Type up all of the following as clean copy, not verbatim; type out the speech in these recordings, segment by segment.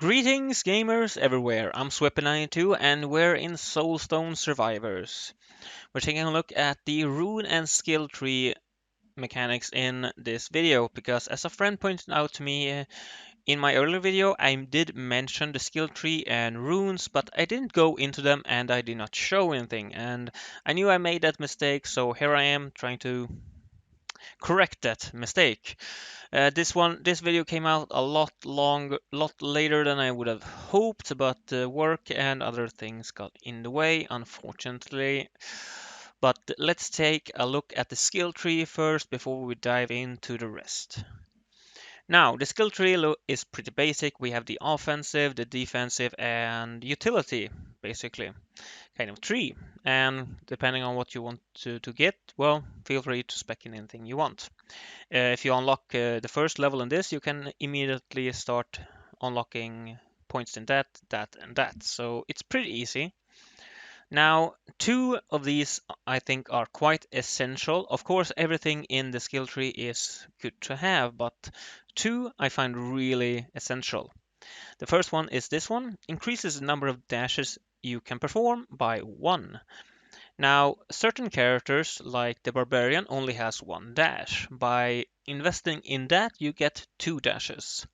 Greetings, gamers everywhere. I'm Sweppy92 and we're in Soulstone Survivors. We're taking a look at the rune and skill tree mechanics in this video because, as a friend pointed out to me in my earlier video, I did mention the skill tree and runes, but I didn't go into them and I did not show anything. And I knew I made that mistake, so here I am trying to correct that mistake. This video came out a lot later than I would have hoped, but work and other things got in the way, unfortunately. But let's take a look at the skill tree first before we dive into the rest. Now, the skill tree is pretty basic. We have the offensive, the defensive, and utility, basically, kind of tree. And depending on what you want to get, well, feel free to spec in anything you want. If you unlock the first level in this, you can immediately start unlocking points in that, and that. So it's pretty easy. Now, two of these I think are quite essential. Of course, everything in the skill tree is good to have, but two I find really essential. The first one is this one, increases the number of dashes you can perform by 1. Now, certain characters, like the Barbarian, only has 1 dash. By investing in that, you get 2 dashes.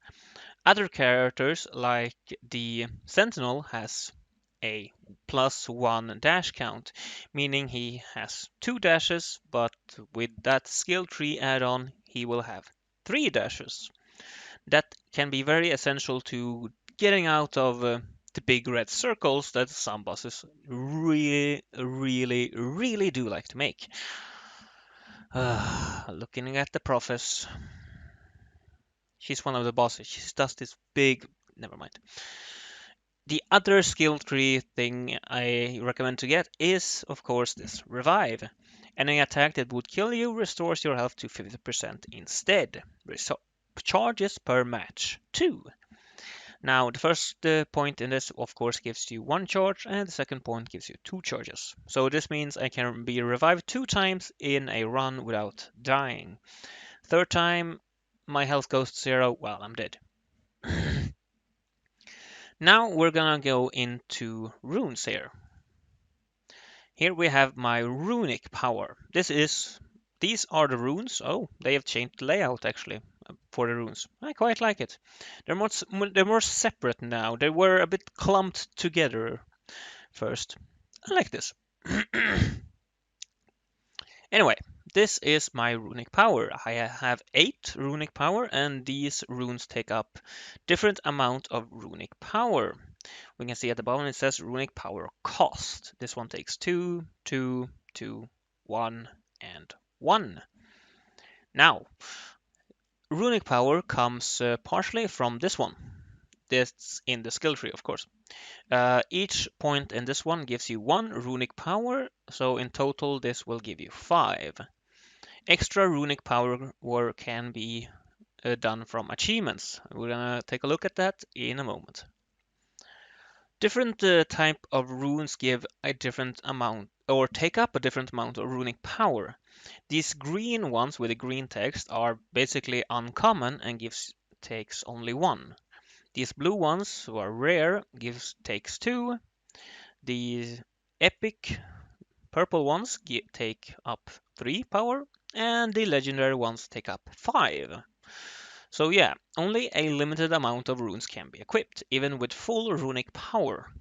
Other characters, like the Sentinel, has a +1 dash count, meaning he has 2 dashes, but with that skill tree add-on, he will have 3 dashes. That can be very essential to getting out of the big red circles that some bosses really do like to make. Looking at the Prophet. She's one of the bosses. She does this big... Never mind. The other skill tree thing I recommend to get is, of course, this Revive. Any attack that would kill you restores your health to 50% instead. Charges per match, 2. Now, the first point in this, of course, gives you 1 charge, and the second point gives you 2 charges. So this means I can be revived 2 times in a run without dying. Third time, my health goes to 0, well, I'm dead. Now we're gonna go into runes here. Here we have my runic power. These are the runes. Oh, they have changed the layout actually for the runes. I quite like it. They're more separate now. They were a bit clumped together first. I like this. Anyway, this is my runic power. I have 8 runic power, and these runes take up different amount of runic power. We can see at the bottom it says runic power cost. This one takes 2, 2, 2, 1, and 1. Now, runic power comes partially from this one. This in the skill tree, of course. Each point in this one gives you 1 runic power, so in total this will give you 5. Extra runic power can be done from achievements. We're gonna take a look at that in a moment. Different type of runes give a different amount, or take up a different amount of runic power. These green ones with the green text are basically uncommon and takes only 1. These blue ones, who are rare, takes 2. The epic purple ones take up 3 power, and the legendary ones take up 5. So yeah, only a limited amount of runes can be equipped, even with full runic power.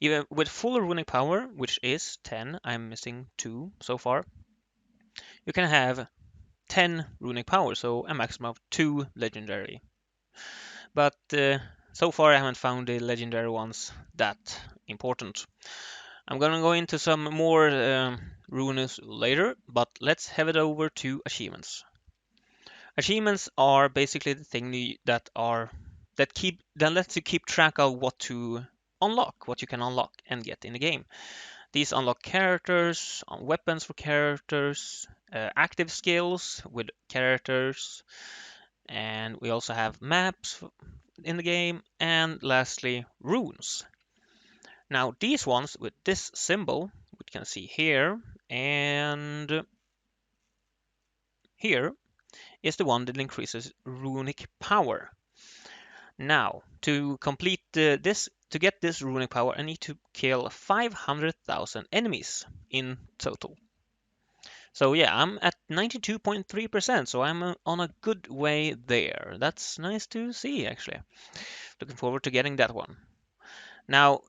Even with full runic power, which is 10, I'm missing 2 so far, you can have 10 runic power, so a maximum of 2 legendary. But so far I haven't found the legendary ones that important. I'm gonna go into some more runes later, but let's head over to achievements. Achievements are basically the thing that lets you keep track of what you can unlock and get in the game. These unlock characters, weapons for characters, active skills with characters, and we also have maps in the game, and lastly, runes. Now these ones with this symbol, we can see here and here, is the one that increases runic power. Now, to complete this, to get this runic power, I need to kill 500,000 enemies in total. So yeah, I'm at 92.3%, so I'm on a good way there. That's nice to see, actually. Looking forward to getting that one. Now,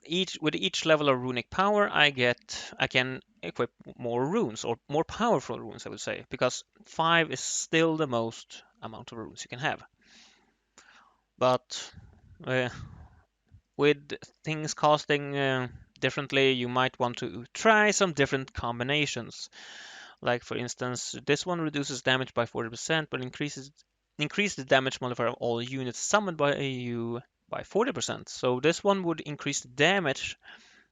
with each level of runic power, I can equip more runes, or more powerful runes, I would say, because 5 is still the most amount of runes you can have. But uh, with things costing differently, you might want to try some different combinations. Like for instance, this one reduces damage by 40%, but increases the damage modifier of all units summoned by you by 40%. So this one would increase the damage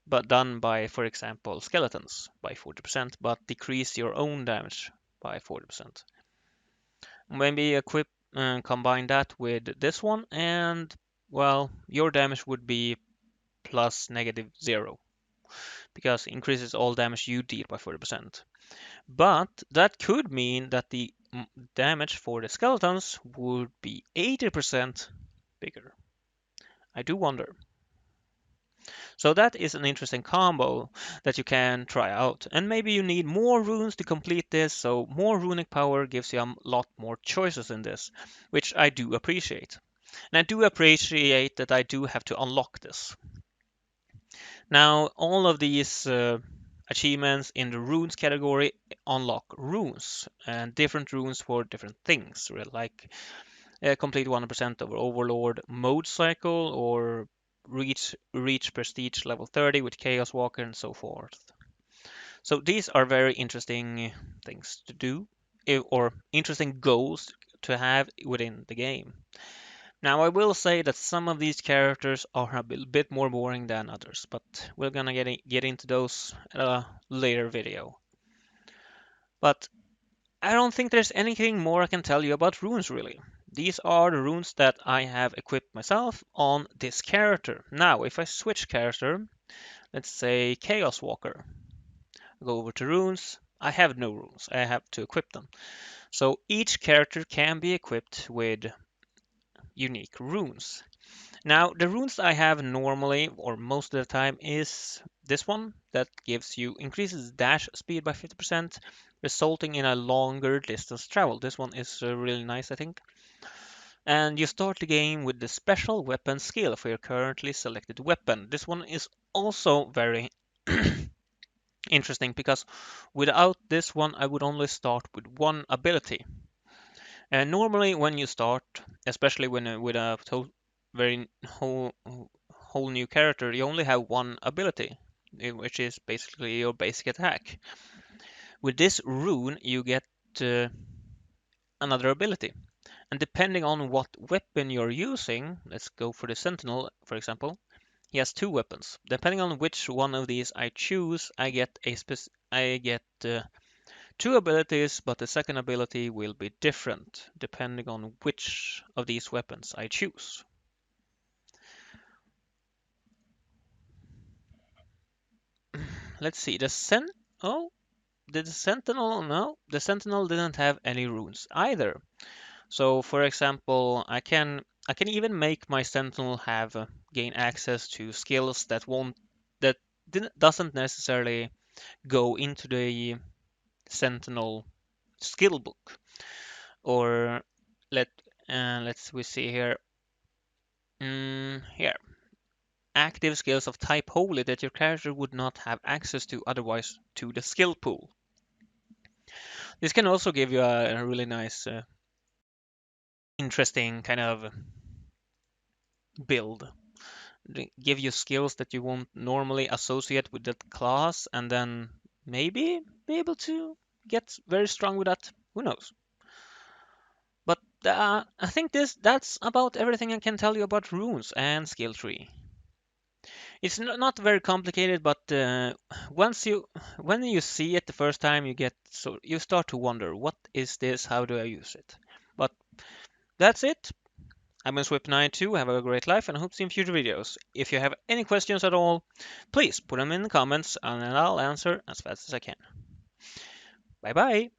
but done by, for example, skeletons by 40%, but decrease your own damage by 40%. Maybe combine that with this one, and well, your damage would be plus -0 because it increases all damage you deal by 40%. But that could mean that the damage for the skeletons would be 80% bigger. I do wonder. So that is an interesting combo that you can try out. And maybe you need more runes to complete this, so more runic power gives you a lot more choices in this, which I do appreciate. And I do appreciate that I do have to unlock this. Now, all of these achievements in the runes category unlock runes, and different runes for different things, like complete 100% of Overlord mode cycle, or reach prestige level 30 with Chaos Walker, and so forth. So these are very interesting things to do, or interesting goals to have within the game. Now I will say that some of these characters are a bit more boring than others, but we're gonna get into those at a later video. But I don't think there's anything more I can tell you about runes really. These are the runes that I have equipped myself on this character. Now, if I switch character, let's say Chaos Walker, go over to runes, I have no runes, I have to equip them. So each character can be equipped with unique runes. Now, the runes I have normally, or most of the time, is this one that gives you increases dash speed by 50%, resulting in a longer distance travel. This one is really nice, I think. And you start the game with the special weapon skill for your currently selected weapon. This one is also very interesting because without this one, I would only start with one ability. And normally, when you start, especially when with a very whole new character, you only have one ability, which is basically your basic attack. With this rune, you get uh, another ability. And depending on what weapon you're using, let's go for the Sentinel, for example. He has two weapons. Depending on which one of these I choose, I get two abilities, but the second ability will be different depending on which of these weapons I choose. Let's see. Oh, did the Sentinel? No, the Sentinel didn't have any runes either. So, for example, I can even make my Sentinel have gain access to skills that doesn't necessarily go into the Sentinel skill book. Or let let's we see here. Here, active skills of type holy that your character would not have access to otherwise to the skill pool. This can also give you a really nice, interesting kind of build. Give you skills that you won't normally associate with that class, and then maybe be able to get very strong with that. Who knows? But I think that's about everything I can tell you about runes and skill tree. It's not very complicated, but when you see it the first time, you start to wonder, what is this? How do I use it? But that's it. I've been Swip92. Have a great life, and I hope to see you in future videos. If you have any questions at all, please put them in the comments, and I'll answer as fast as I can. Bye bye.